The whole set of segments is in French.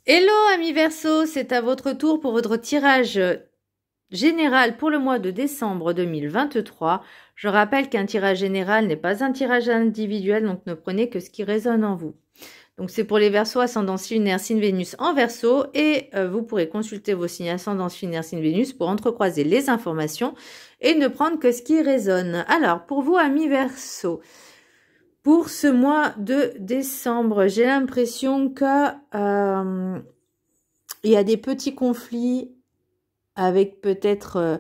Hello amis Verseau, c'est à votre tour pour votre tirage général pour le mois de décembre 2023. Je rappelle qu'un tirage général n'est pas un tirage individuel, donc ne prenez que ce qui résonne en vous. Donc c'est pour les Verseaux, ascendant lunaire, signe Vénus en Verseau, et vous pourrez consulter vos signes ascendant lunaire, signe Vénus pour entrecroiser les informations et ne prendre que ce qui résonne. Alors pour vous amis Verseau, pour ce mois de décembre, j'ai l'impression que il y a des petits conflits avec peut-être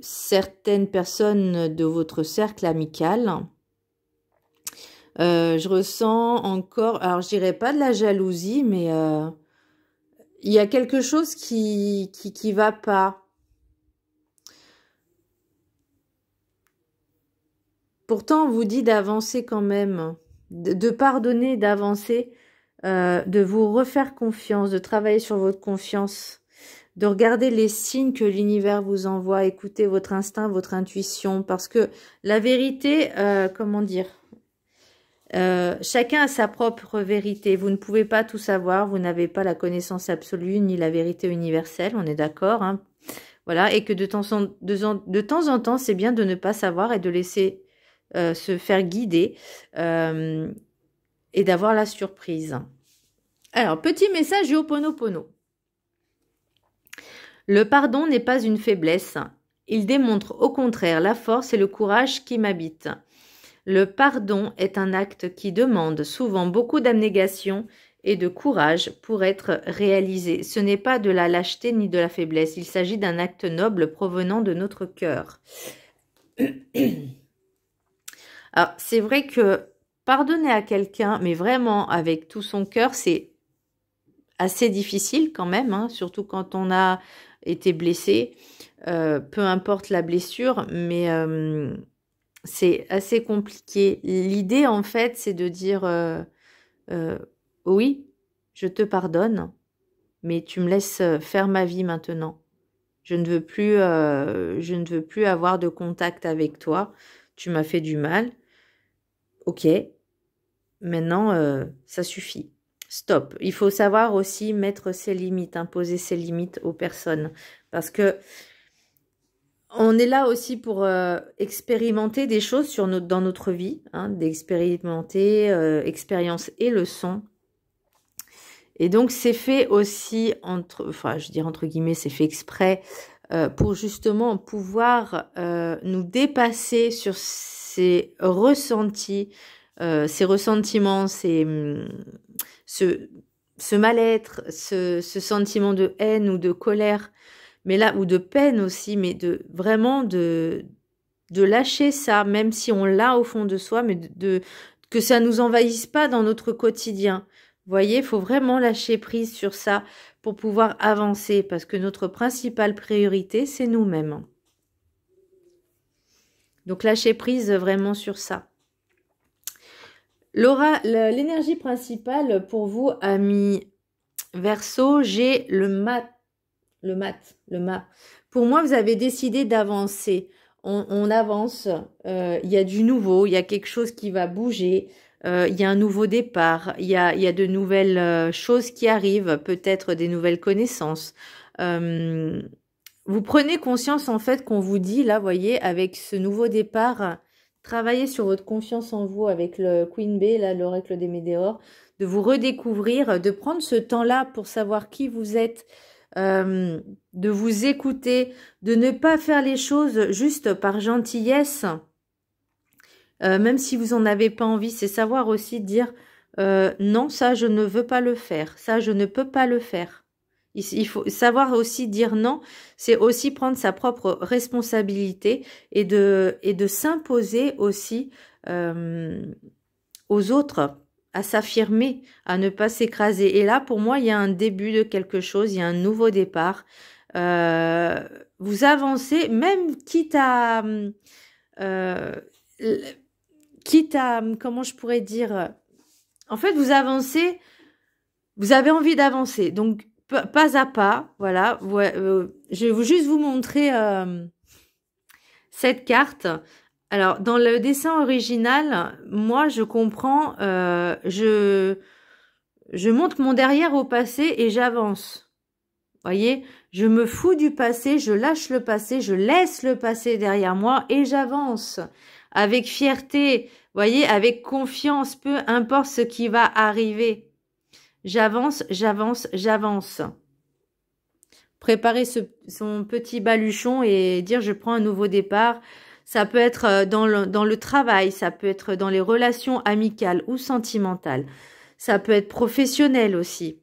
certaines personnes de votre cercle amical. Je ressens encore, alors je dirais pas de la jalousie, mais il y a quelque chose qui va pas. Pourtant, on vous dit d'avancer quand même, de pardonner, d'avancer, de vous refaire confiance, de travailler sur votre confiance, de regarder les signes que l'univers vous envoie, écouter votre instinct, votre intuition, parce que la vérité, comment dire, chacun a sa propre vérité. Vous ne pouvez pas tout savoir, vous n'avez pas la connaissance absolue ni la vérité universelle, on est d'accord, hein, voilà, et que de temps en temps, c'est bien de ne pas savoir et de laisser se faire guider et d'avoir la surprise. Alors, petit message du Ho'oponopono. Le pardon n'est pas une faiblesse. Il démontre au contraire la force et le courage qui m'habitent. Le pardon est un acte qui demande souvent beaucoup d'abnégation et de courage pour être réalisé. Ce n'est pas de la lâcheté ni de la faiblesse. Il s'agit d'un acte noble provenant de notre cœur. Alors, c'est vrai que pardonner à quelqu'un, mais vraiment avec tout son cœur, c'est assez difficile quand même, hein, surtout quand on a été blessé, peu importe la blessure, mais c'est assez compliqué. L'idée, en fait, c'est de dire oui, je te pardonne, mais tu me laisses faire ma vie maintenant. Je ne veux plus avoir de contact avec toi. Tu m'as fait du mal. Ok, maintenant, ça suffit. Stop. Il faut savoir aussi mettre ses limites, imposer ses limites aux personnes. Parce que on est là aussi pour expérimenter des choses dans notre vie, hein, d'expérimenter expériences et leçons. Et donc, c'est fait aussi, je dirais entre guillemets, c'est fait exprès pour justement pouvoir nous dépasser sur ces ressentis, ces ressentiments, ce mal-être, ce sentiment de haine ou de colère, mais là, ou de peine aussi, mais vraiment de lâcher ça, même si on l'a au fond de soi, mais que ça nous envahisse pas dans notre quotidien. Vous voyez, il faut vraiment lâcher prise sur ça pour pouvoir avancer, parce que notre principale priorité, c'est nous-mêmes. Donc, lâcher prise vraiment sur ça. Laura, l'énergie principale pour vous, amis Verseau, j'ai le mat. Pour moi, vous avez décidé d'avancer. On avance, il y a du nouveau, il y a quelque chose qui va bouger, il y a un nouveau départ, il y a de nouvelles choses qui arrivent, peut-être des nouvelles connaissances. Vous prenez conscience en fait qu'on vous dit, là, voyez, avec ce nouveau départ, travaillez sur votre confiance en vous avec le Queen Bee, là, l'oracle des Médéors, de vous redécouvrir, de prendre ce temps-là pour savoir qui vous êtes, de vous écouter, de ne pas faire les choses juste par gentillesse, même si vous en avez pas envie. C'est savoir aussi dire non, ça je ne veux pas le faire, ça je ne peux pas le faire. Il faut savoir aussi dire non, c'est aussi prendre sa propre responsabilité et de s'imposer aussi aux autres, à s'affirmer, à ne pas s'écraser. Et là, pour moi, il y a un début de quelque chose, il y a un nouveau départ. Vous avancez, même quitte à, comment je pourrais dire, en fait, vous avancez, vous avez envie d'avancer, donc pas à pas, voilà. Je vais juste vous montrer cette carte. Alors, dans le dessin original, moi, je comprends, je montre mon derrière au passé et j'avance. Voyez, je me fous du passé, je lâche le passé, je laisse le passé derrière moi et j'avance avec fierté, voyez, avec confiance, peu importe ce qui va arriver. J'avance, j'avance, j'avance. Préparer son petit baluchon et dire je prends un nouveau départ. Ça peut être dans le travail, ça peut être dans les relations amicales ou sentimentales. Ça peut être professionnel aussi.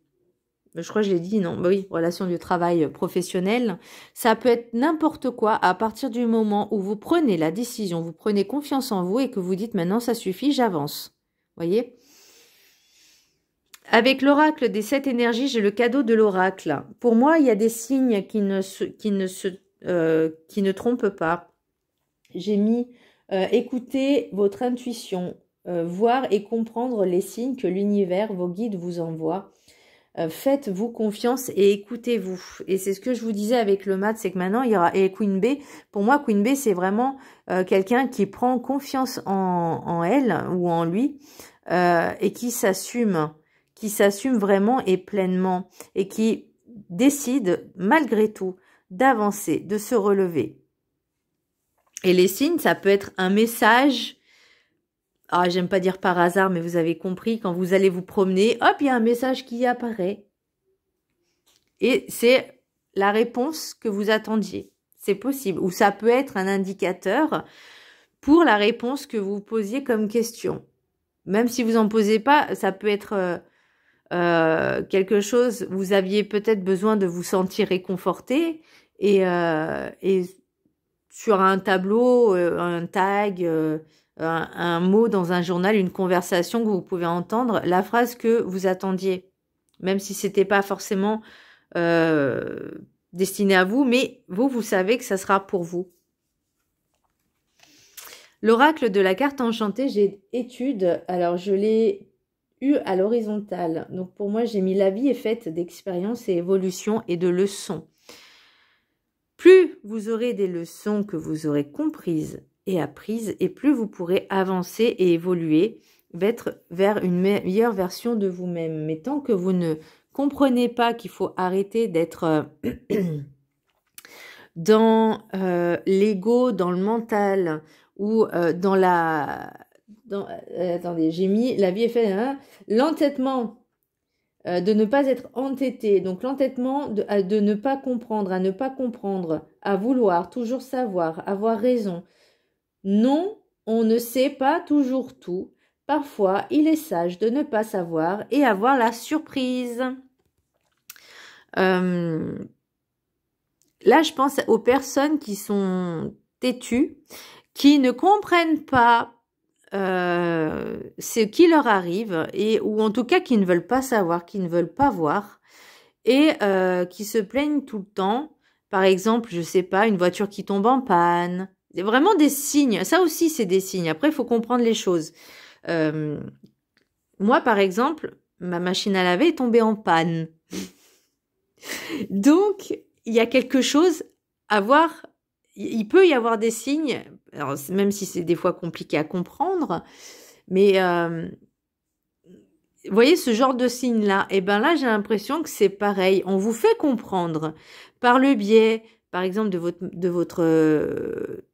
Je crois que je l'ai dit, non, bah oui, relation de travail professionnelle. Ça peut être n'importe quoi à partir du moment où vous prenez la décision, vous prenez confiance en vous et que vous dites maintenant ça suffit, j'avance. Voyez? Avec l'oracle des 7 énergies, j'ai le cadeau de l'oracle. Pour moi, il y a des signes qui ne trompent pas. J'ai mis écoutez votre intuition, voir et comprendre les signes que l'univers, vos guides vous envoient. Faites-vous confiance et écoutez-vous. Et c'est ce que je vous disais avec le mat, c'est que maintenant il y aura et Queen Bee. Pour moi, Queen Bee, c'est vraiment quelqu'un qui prend confiance en elle ou en lui et qui s'assume vraiment et pleinement et qui décide malgré tout d'avancer, de se relever. Et les signes, ça peut être un message. Ah, j'aime pas dire par hasard, mais vous avez compris, quand vous allez vous promener, hop, il y a un message qui apparaît. Et c'est la réponse que vous attendiez. C'est possible. Ou ça peut être un indicateur pour la réponse que vous posiez comme question. Même si vous n'en posez pas, ça peut être quelque chose, vous aviez peut-être besoin de vous sentir réconforté et sur un tableau, un tag, un mot dans un journal, une conversation que vous pouvez entendre, la phrase que vous attendiez, même si c'était pas forcément destiné à vous, mais vous savez que ça sera pour vous. L'oracle de la carte enchantée, j'ai étude, alors je l'ai eu à l'horizontale. Donc pour moi, j'ai mis la vie est faite d'expériences et évolutions et de leçons. Plus vous aurez des leçons que vous aurez comprises et apprises, et plus vous pourrez avancer et évoluer vers une meilleure version de vous-même. Mais tant que vous ne comprenez pas qu'il faut arrêter d'être dans l'ego, dans le mental, ou dans la... attendez, j'ai mis la vie est faite, hein, l'entêtement de ne pas être entêté, donc l'entêtement de ne pas comprendre, à ne pas comprendre, à vouloir toujours savoir, avoir raison. Non, on ne sait pas toujours tout. Parfois, il est sage de ne pas savoir et avoir la surprise. Là, je pense aux personnes qui sont têtues, qui ne comprennent pas ce qui leur arrive, ou en tout cas qui ne veulent pas savoir, qui ne veulent pas voir, et qui se plaignent tout le temps. Par exemple, je sais pas, une voiture qui tombe en panne. C'est vraiment des signes. Ça aussi, c'est des signes. Après, il faut comprendre les choses. Moi, par exemple, ma machine à laver est tombée en panne. Donc, il y a quelque chose à voir. Il peut y avoir des signes, alors, même si c'est des fois compliqué à comprendre, mais vous voyez ce genre de signe-là, et bien là, j'ai l'impression que c'est pareil. On vous fait comprendre par le biais, par exemple, de votre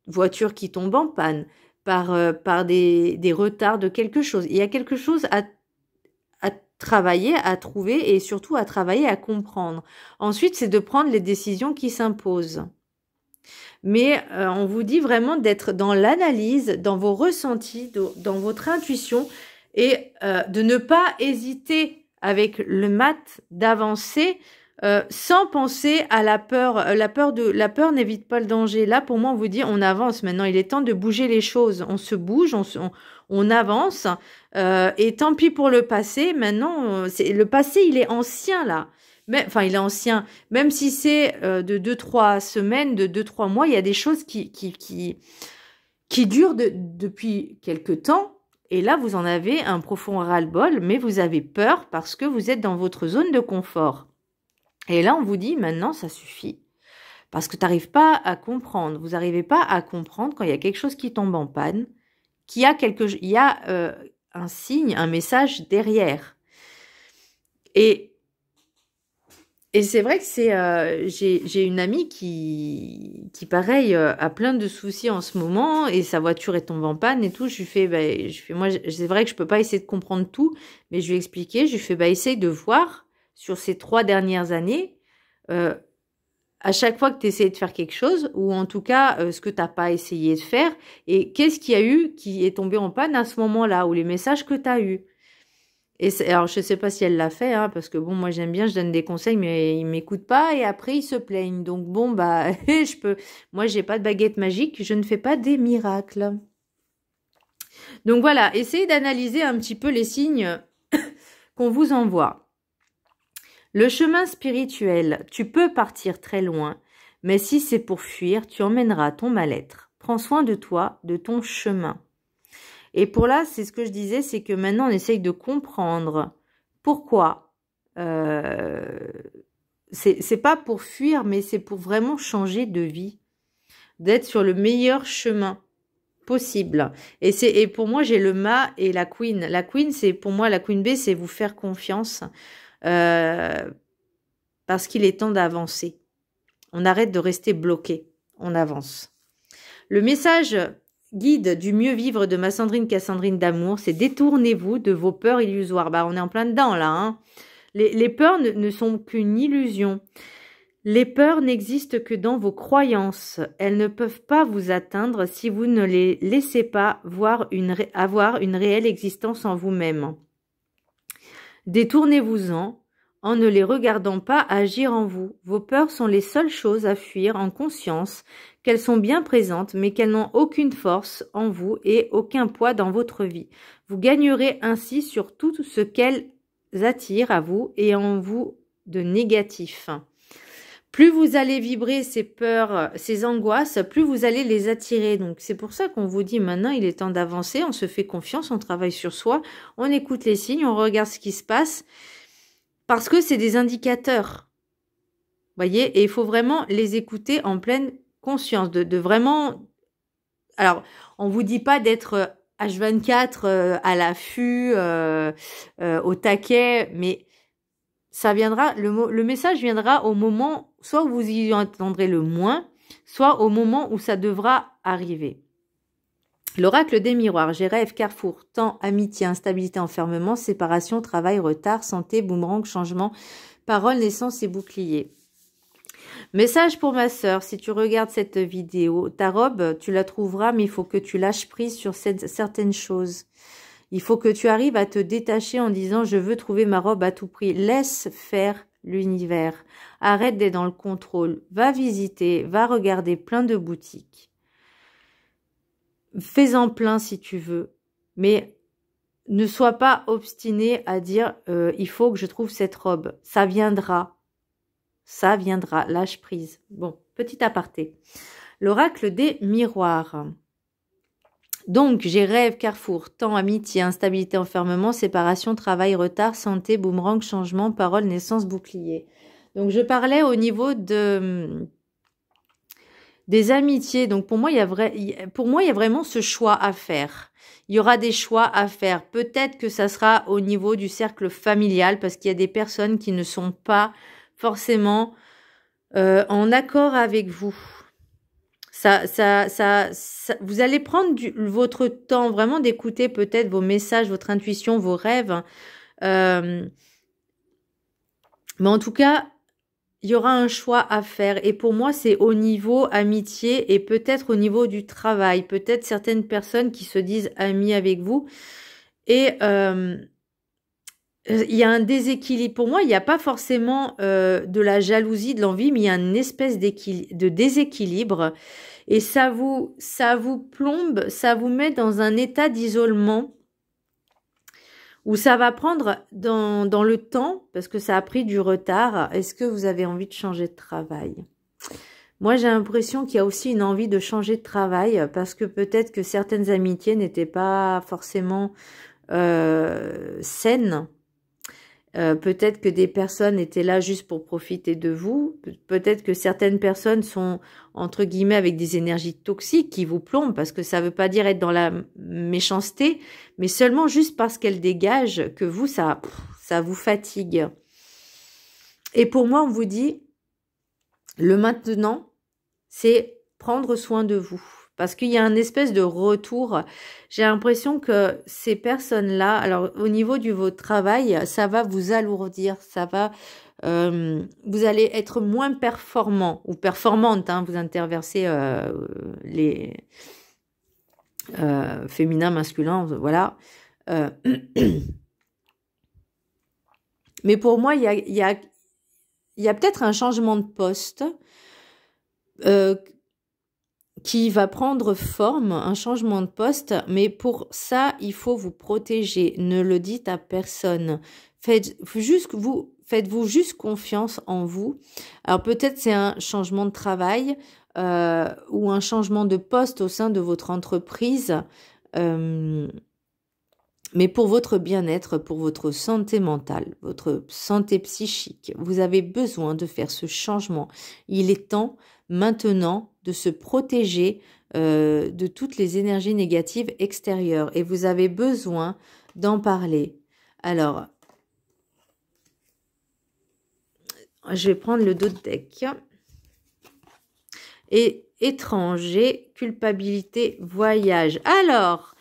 voiture qui tombe en panne, par des retards de quelque chose. Il y a quelque chose à travailler, à trouver et surtout à travailler à comprendre. Ensuite, c'est de prendre les décisions qui s'imposent. Mais on vous dit vraiment d'être dans l'analyse, dans vos ressentis, dans votre intuition et de ne pas hésiter avec le mat d'avancer sans penser à la peur. La peur n'évite pas le danger. Là, pour moi, on vous dit on avance maintenant. Il est temps de bouger les choses. On se bouge, on avance. Et tant pis pour le passé. Maintenant, le passé, il est ancien là. Mais, enfin, il est ancien. Même si c'est de 2-3 semaines, de 2-3 mois, il y a des choses qui durent depuis quelque temps. Et là, vous en avez un profond ras-le-bol, mais vous avez peur parce que vous êtes dans votre zone de confort. Et là, on vous dit, maintenant, ça suffit. Parce que tu n'arrives pas à comprendre. Vous n'arrivez pas à comprendre quand il y a quelque chose qui tombe en panne, il y a un signe, un message derrière. Et, et c'est vrai que j'ai une amie qui pareil, a plein de soucis en ce moment et sa voiture est tombée en panne et tout. Je lui fais, moi, c'est vrai que je peux pas essayer de comprendre tout, mais je lui ai expliqué, je lui fais, essaye de voir sur ces 3 dernières années, euh, à chaque fois que tu essayais de faire quelque chose, ou en tout cas, ce que t'as pas essayé de faire, et qu'est-ce qu'il y a eu qui est tombé en panne à ce moment-là, ou les messages que tu as eus. Et alors, je sais pas si elle l'a fait, hein, parce que bon, moi j'aime bien, je donne des conseils, mais ils m'écoutent pas, et après ils se plaignent. Donc bon, moi j'ai pas de baguette magique, je ne fais pas des miracles. Donc voilà, essayez d'analyser un petit peu les signes qu'on vous envoie. Le chemin spirituel, tu peux partir très loin, mais si c'est pour fuir, tu emmèneras ton mal-être. Prends soin de toi, de ton chemin. Et pour là, c'est ce que je disais, c'est que maintenant on essaye de comprendre pourquoi. C'est pas pour fuir, mais c'est pour vraiment changer de vie, d'être sur le meilleur chemin possible. Et pour moi, j'ai le mât et la queen. La queen, c'est pour moi, la queen B, c'est vous faire confiance. Parce qu'il est temps d'avancer. On arrête de rester bloqué. On avance. Le message guide du mieux vivre de ma Sandrine Cassandrine d'amour, c'est détournez-vous de vos peurs illusoires. On est en plein dedans là. Hein. Les peurs ne sont qu'une illusion. Les peurs n'existent que dans vos croyances. Elles ne peuvent pas vous atteindre si vous ne les laissez pas avoir une réelle existence en vous-même. Détournez-vous-en en ne les regardant pas agir en vous. Vos peurs sont les seules choses à fuir en conscience qu'elles sont bien présentes, mais qu'elles n'ont aucune force en vous et aucun poids dans votre vie. Vous gagnerez ainsi sur tout ce qu'elles attirent à vous et en vous de négatif. Plus vous allez vibrer ces peurs, ces angoisses, plus vous allez les attirer. Donc c'est pour ça qu'on vous dit maintenant, il est temps d'avancer, on se fait confiance, on travaille sur soi, on écoute les signes, on regarde ce qui se passe, parce que c'est des indicateurs. Voyez, et il faut vraiment les écouter en pleine conscience, de vraiment... Alors, on vous dit pas d'être H24 à l'affût, au taquet, mais... ça viendra, le message viendra au moment, soit où vous y entendrez le moins, soit au moment où ça devra arriver. L'oracle des miroirs, j'ai rêve, carrefour, temps, amitié, instabilité, enfermement, séparation, travail, retard, santé, boomerang, changement, parole, naissance et bouclier. Message pour ma sœur, si tu regardes cette vidéo, ta robe, tu la trouveras, mais il faut que tu lâches prise sur certaines choses. Il faut que tu arrives à te détacher en disant « je veux trouver ma robe à tout prix ». Laisse faire l'univers. Arrête d'être dans le contrôle. Va visiter, va regarder plein de boutiques. Fais-en plein si tu veux. Mais ne sois pas obstiné à dire « il faut que je trouve cette robe ». Ça viendra. Ça viendra. Lâche prise. Bon, petit aparté. L'oracle des miroirs. Donc, j'ai rêve, carrefour, temps, amitié, instabilité, enfermement, séparation, travail, retard, santé, boomerang, changement, parole, naissance, bouclier. Donc, je parlais au niveau des amitiés. Donc, pour moi, il y a vraiment ce choix à faire. Il y aura des choix à faire. Peut-être que ça sera au niveau du cercle familial parce qu'il y a des personnes qui ne sont pas forcément en accord avec vous. Vous allez prendre votre temps vraiment d'écouter peut-être vos messages, votre intuition, vos rêves. Mais en tout cas, il y aura un choix à faire. Et pour moi, c'est au niveau amitié et peut-être au niveau du travail. Peut-être certaines personnes qui se disent amies avec vous. Et il y a un déséquilibre. Pour moi, il n'y a pas forcément de la jalousie, de l'envie, mais il y a une espèce de déséquilibre. Et ça vous plombe, ça vous met dans un état d'isolement où ça va prendre dans le temps, parce que ça a pris du retard. Est-ce que vous avez envie de changer de travail? Moi, j'ai l'impression qu'il y a aussi une envie de changer de travail, parce que peut-être que certaines amitiés n'étaient pas forcément saines. Peut-être que des personnes étaient là juste pour profiter de vous. Peut-être que certaines personnes sont, entre guillemets, avec des énergies toxiques qui vous plombent, parce que ça ne veut pas dire être dans la méchanceté, mais seulement juste parce qu'elles dégagent que vous, ça vous fatigue. Et pour moi, on vous dit, le maintenant, c'est prendre soin de vous. Parce qu'il y a un espèce de retour. J'ai l'impression que ces personnes-là, alors au niveau du votre travail, ça va vous alourdir, ça va, vous allez être moins performant ou performante. Hein, vous interversez les féminins, masculins, voilà. Mais pour moi, il y a peut-être un changement de poste. Qui va prendre forme, un changement de poste, mais pour ça, il faut vous protéger. Ne le dites à personne. Faites-vous juste confiance en vous. Alors peut-être c'est un changement de travail ou un changement de poste au sein de votre entreprise, mais pour votre bien-être, pour votre santé mentale, votre santé psychique, vous avez besoin de faire ce changement. Il est temps maintenant de se protéger de toutes les énergies négatives extérieures et vous avez besoin d'en parler. Alors, je vais prendre le dos de deck. Et étranger, culpabilité, voyage. Alors,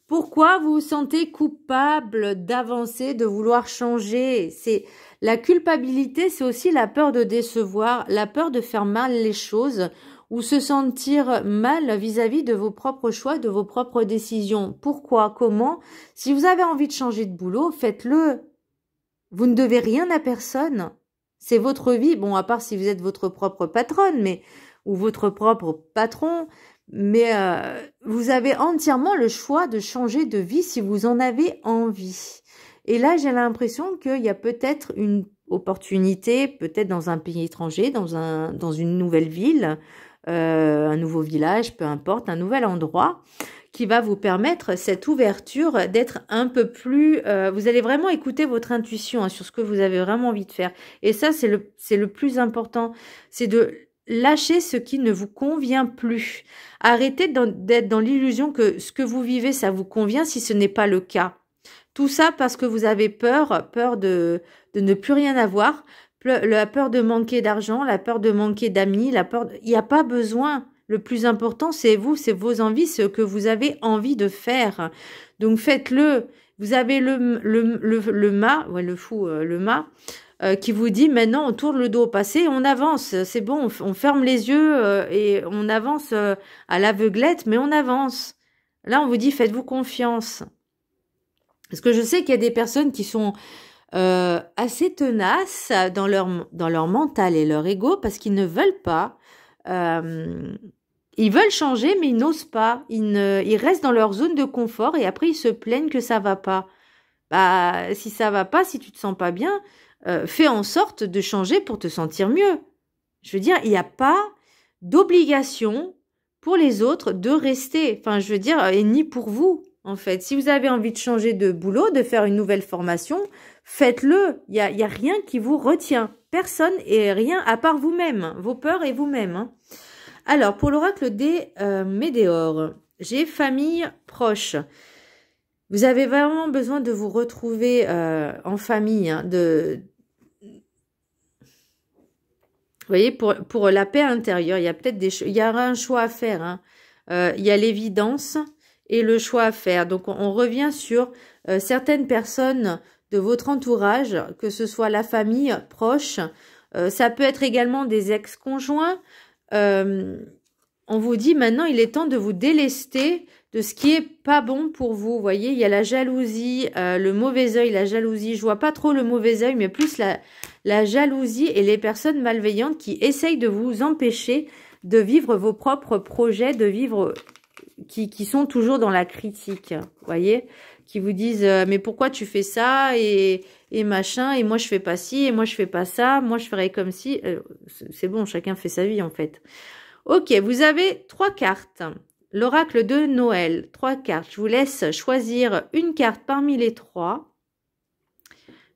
pourquoi vous vous sentez coupable d'avancer, de vouloir changer? C'est la culpabilité, c'est aussi la peur de décevoir, la peur de faire mal les choses ou se sentir mal vis-à-vis de vos propres choix, de vos propres décisions. Pourquoi? Comment? Si vous avez envie de changer de boulot, faites-le. Vous ne devez rien à personne. C'est votre vie. Bon, à part si vous êtes votre propre patronne, ou votre propre patron, mais vous avez entièrement le choix de changer de vie si vous en avez envie. Et là, j'ai l'impression qu'il y a peut-être une opportunité, peut-être dans un pays étranger, dans une nouvelle ville, un nouveau village, peu importe, un nouvel endroit, qui va vous permettre cette ouverture d'être un peu plus... vous allez vraiment écouter votre intuition sur ce que vous avez vraiment envie de faire. Et ça, c'est le plus important. C'est de lâcher ce qui ne vous convient plus. Arrêtez d'être dans l'illusion que ce que vous vivez, ça vous convient si ce n'est pas le cas. Tout ça parce que vous avez peur de ne plus rien avoir, la peur de manquer d'argent, la peur de manquer d'amis, il n'y a pas besoin. Le plus important, c'est vous, c'est vos envies, ce que vous avez envie de faire. Donc faites-le. Vous avez le mât qui vous dit maintenant on tourne le dos au passé, on avance, c'est bon, on ferme les yeux et on avance à l'aveuglette, mais on avance. Là, on vous dit faites-vous confiance. Parce que je sais qu'il y a des personnes qui sont assez tenaces dans leur mental et leur ego parce qu'ils ne veulent pas. Ils veulent changer, mais ils n'osent pas. Ils restent dans leur zone de confort et après ils se plaignent que ça va pas. Bah, si ça va pas, si tu te sens pas bien, fais en sorte de changer pour te sentir mieux. Je veux dire, il n'y a pas d'obligation pour les autres de rester. Enfin, je veux dire, et ni pour vous, en fait. Si vous avez envie de changer de boulot, de faire une nouvelle formation, faites-le. Il y a rien qui vous retient. Personne et rien à part vous-même, vos peurs et vous-même. Hein. Alors, pour l'oracle des Médéores, j'ai famille proche. Vous avez vraiment besoin de vous retrouver en famille, hein, vous voyez, pour la paix intérieure, il y a peut-être il y aura un choix à faire. Hein. Il y a l'évidence et le choix à faire. Donc, on revient sur certaines personnes de votre entourage, que ce soit la famille proche. Ça peut être également des ex-conjoints. On vous dit maintenant, il est temps de vous délester de ce qui est pas bon pour vous. Vous voyez, il y a la jalousie, le mauvais œil, la jalousie. Je vois pas trop le mauvais œil, mais plus la jalousie et les personnes malveillantes qui essayent de vous empêcher de vivre vos propres projets, de vivre, qui sont toujours dans la critique. Vous voyez, qui vous disent mais pourquoi tu fais ça et machin, et moi je fais pas ci, et moi je fais pas ça, moi je ferais comme si. C'est bon, chacun fait sa vie en fait. Ok, vous avez 3 cartes. L'oracle de Noël, 3 cartes. Je vous laisse choisir une carte parmi les 3.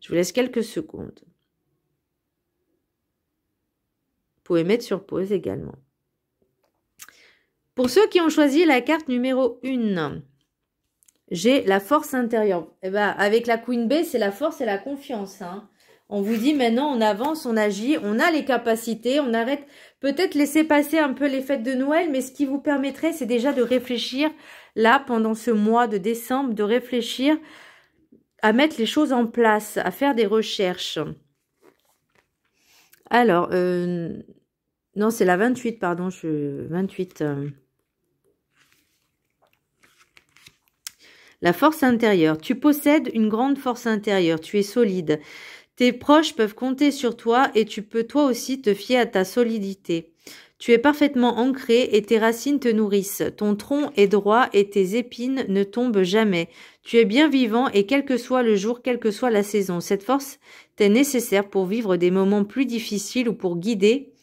Je vous laisse quelques secondes. Vous pouvez mettre sur pause également. Pour ceux qui ont choisi la carte numéro 1, j'ai la force intérieure. Eh ben, avec la Queen Bee, c'est la force et la confiance. Hein. On vous dit maintenant, on avance, on agit, on a les capacités, on arrête, peut-être laisser passer un peu les fêtes de Noël, mais ce qui vous permettrait, c'est déjà de réfléchir, là, pendant ce mois de décembre, de réfléchir à mettre les choses en place, à faire des recherches. Alors, non, c'est la 28, pardon, 28. La force intérieure. Tu possèdes une grande force intérieure, tu es solide. Tes proches peuvent compter sur toi et tu peux toi aussi te fier à ta solidité. Tu es parfaitement ancré et tes racines te nourrissent. Ton tronc est droit et tes épines ne tombent jamais. Tu es bien vivant et quel que soit le jour, quelle que soit la saison, cette force t'est nécessaire pour vivre des moments plus difficiles ou pour guider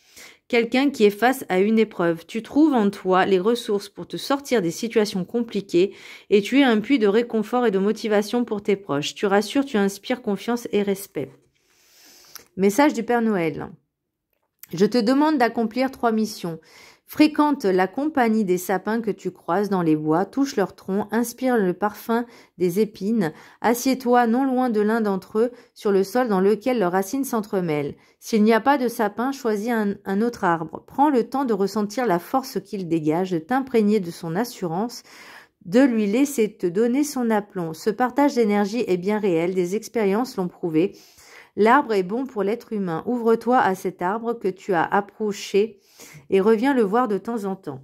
quelqu'un qui est face à une épreuve. Tu trouves en toi les ressources pour te sortir des situations compliquées et tu es un puits de réconfort et de motivation pour tes proches. Tu rassures, tu inspires confiance et respect. Message du Père Noël. Je te demande d'accomplir 3 missions. Fréquente la compagnie des sapins que tu croises dans les bois, touche leur tronc, inspire le parfum des épines, assieds-toi non loin de l'un d'entre eux sur le sol dans lequel leurs racines s'entremêlent. S'il n'y a pas de sapin, choisis un autre arbre. Prends le temps de ressentir la force qu'il dégage, de t'imprégner de son assurance, de lui laisser te donner son aplomb. Ce partage d'énergie est bien réel, des expériences l'ont prouvé. L'arbre est bon pour l'être humain. Ouvre-toi à cet arbre que tu as approché et reviens le voir de temps en temps.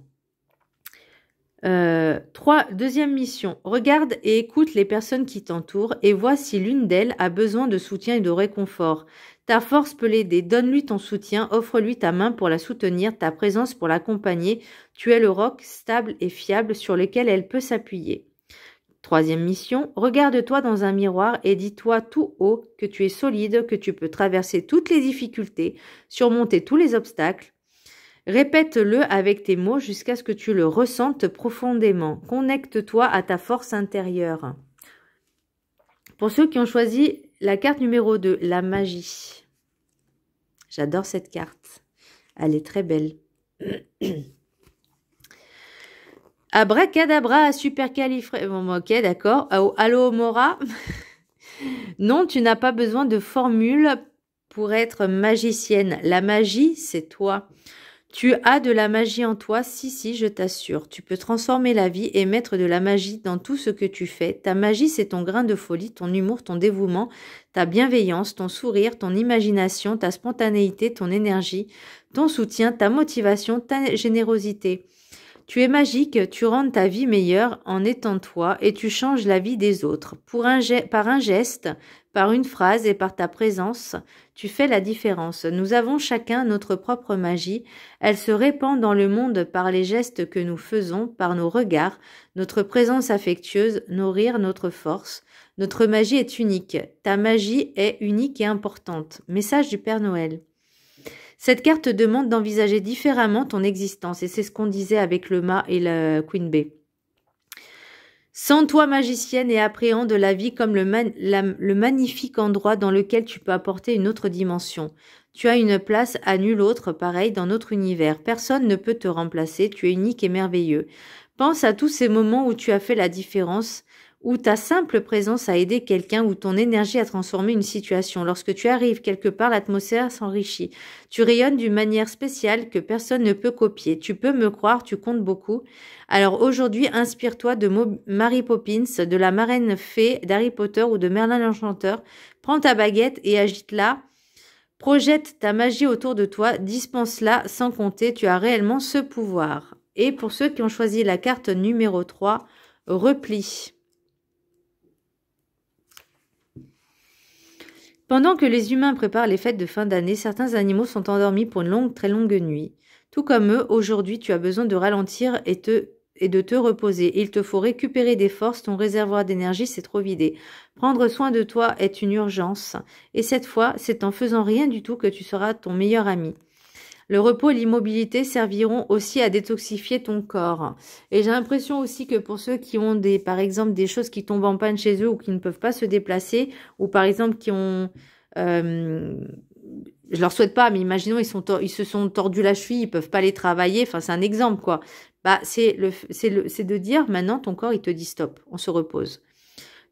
3. Deuxième mission. Regarde et écoute les personnes qui t'entourent et vois si l'une d'elles a besoin de soutien et de réconfort. Ta force peut l'aider. Donne-lui ton soutien, offre-lui ta main pour la soutenir, ta présence pour l'accompagner. Tu es le roc stable et fiable sur lequel elle peut s'appuyer. 3e mission, regarde-toi dans un miroir et dis-toi tout haut que tu es solide, que tu peux traverser toutes les difficultés, surmonter tous les obstacles. Répète-le avec tes mots jusqu'à ce que tu le ressentes profondément. Connecte-toi à ta force intérieure. Pour ceux qui ont choisi la carte numéro 2, la magie. J'adore cette carte. Elle est très belle. Abracadabra, supercalifré... Bon, ok, d'accord. Allo, Mora. Non, tu n'as pas besoin de formule pour être magicienne. La magie, c'est toi. Tu as de la magie en toi, si, je t'assure. Tu peux transformer la vie et mettre de la magie dans tout ce que tu fais. Ta magie, c'est ton grain de folie, ton humour, ton dévouement, ta bienveillance, ton sourire, ton imagination, ta spontanéité, ton énergie, ton soutien, ta motivation, ta générosité. Tu es magique, tu rends ta vie meilleure en étant toi et tu changes la vie des autres. Par un geste, par une phrase et par ta présence, tu fais la différence. Nous avons chacun notre propre magie. Elle se répand dans le monde par les gestes que nous faisons, par nos regards, notre présence affectueuse, nos rires, notre force. Notre magie est unique. Ta magie est unique et importante. Message du Père Noël. Cette carte te demande d'envisager différemment ton existence et c'est ce qu'on disait avec le mât et la Queen Bee. Sens-toi magicienne et appréhende la vie comme le magnifique endroit dans lequel tu peux apporter une autre dimension. Tu as une place à nul autre, pareil, dans notre univers. Personne ne peut te remplacer, tu es unique et merveilleux. Pense à tous ces moments où tu as fait la différence, où ta simple présence a aidé quelqu'un, où ton énergie a transformé une situation. Lorsque tu arrives quelque part, l'atmosphère s'enrichit. Tu rayonnes d'une manière spéciale que personne ne peut copier. Tu peux me croire, tu comptes beaucoup. Alors aujourd'hui, inspire-toi de Mary Poppins, de la marraine fée, d'Harry Potter ou de Merlin l'Enchanteur. Prends ta baguette et agite-la. Projette ta magie autour de toi, dispense-la sans compter, tu as réellement ce pouvoir. Et pour ceux qui ont choisi la carte numéro 3, repli. Pendant que les humains préparent les fêtes de fin d'année, certains animaux sont endormis pour une très longue nuit. Tout comme eux, aujourd'hui, tu as besoin de ralentir et de te reposer. Il te faut récupérer des forces, ton réservoir d'énergie s'est trop vidé. Prendre soin de toi est une urgence. Et cette fois, c'est en faisant rien du tout que tu seras ton meilleur ami. Le repos et l'immobilité serviront aussi à détoxifier ton corps. Et j'ai l'impression aussi que pour ceux qui ont par exemple, des choses qui tombent en panne chez eux ou qui ne peuvent pas se déplacer, ou par exemple qui ont... je leur souhaite pas, mais imaginons ils se sont tordus la cheville, ils peuvent pas aller travailler. Enfin, c'est un exemple, quoi. Bah, c'est de dire maintenant ton corps il te dit stop, on se repose.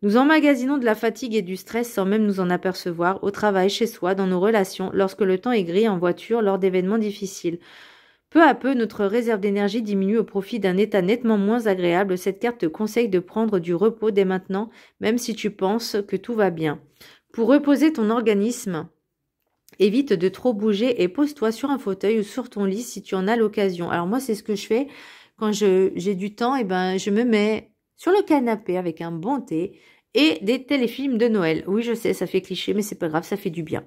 Nous emmagasinons de la fatigue et du stress sans même nous en apercevoir, au travail, chez soi, dans nos relations, lorsque le temps est gris, en voiture, lors d'événements difficiles. Peu à peu, notre réserve d'énergie diminue au profit d'un état nettement moins agréable. Cette carte te conseille de prendre du repos dès maintenant, même si tu penses que tout va bien. Pour reposer ton organisme, évite de trop bouger et pose-toi sur un fauteuil ou sur ton lit si tu en as l'occasion. Alors moi, c'est ce que je fais quand j'ai du temps. Et ben, je me mets sur le canapé avec un bon thé et des téléfilms de Noël. Oui, je sais, ça fait cliché, mais c'est pas grave, ça fait du bien.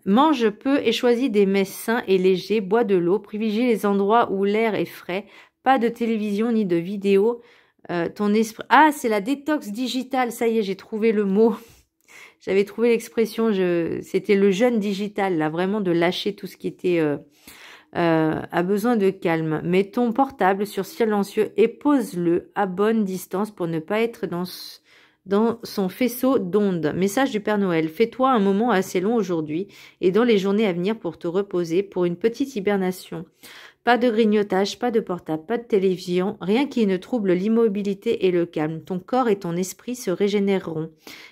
Mange peu et choisis des mets sains et légers. Bois de l'eau. Privilégie les endroits où l'air est frais. Pas de télévision ni de vidéo. Ton esprit... Ah, c'est la détox digitale. Ça y est, j'ai trouvé le mot. J'avais trouvé l'expression. C'était le jeûne digital, là, vraiment de lâcher tout ce qui était a besoin de calme. Mets ton portable sur silencieux et pose-le à bonne distance pour ne pas être dans son faisceau d'ondes. Message du Père Noël. Fais-toi un moment assez long aujourd'hui et dans les journées à venir pour te reposer, pour une petite hibernation. Pas de grignotage, pas de portable, pas de télévision, rien qui ne trouble l'immobilité et le calme. Ton corps et ton esprit se régénéreront,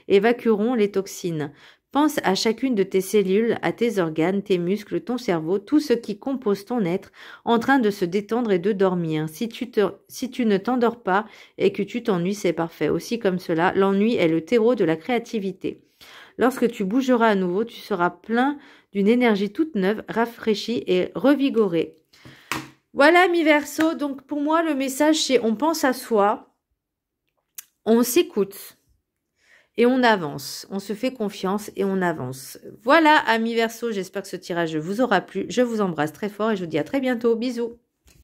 évacueront les toxines. Pense à chacune de tes cellules, à tes organes, tes muscles, ton cerveau, tout ce qui compose ton être, en train de se détendre et de dormir. Si tu ne t'endors pas et que tu t'ennuies, c'est parfait. Aussi comme cela, l'ennui est le terreau de la créativité. Lorsque tu bougeras à nouveau, tu seras plein d'une énergie toute neuve, rafraîchie et revigorée. Voilà, mi-verso. Donc, pour moi, le message, c'est on pense à soi, on s'écoute. Et on avance, on se fait confiance et on avance. Voilà, amis Verseau, j'espère que ce tirage vous aura plu. Je vous embrasse très fort et je vous dis à très bientôt. Bisous.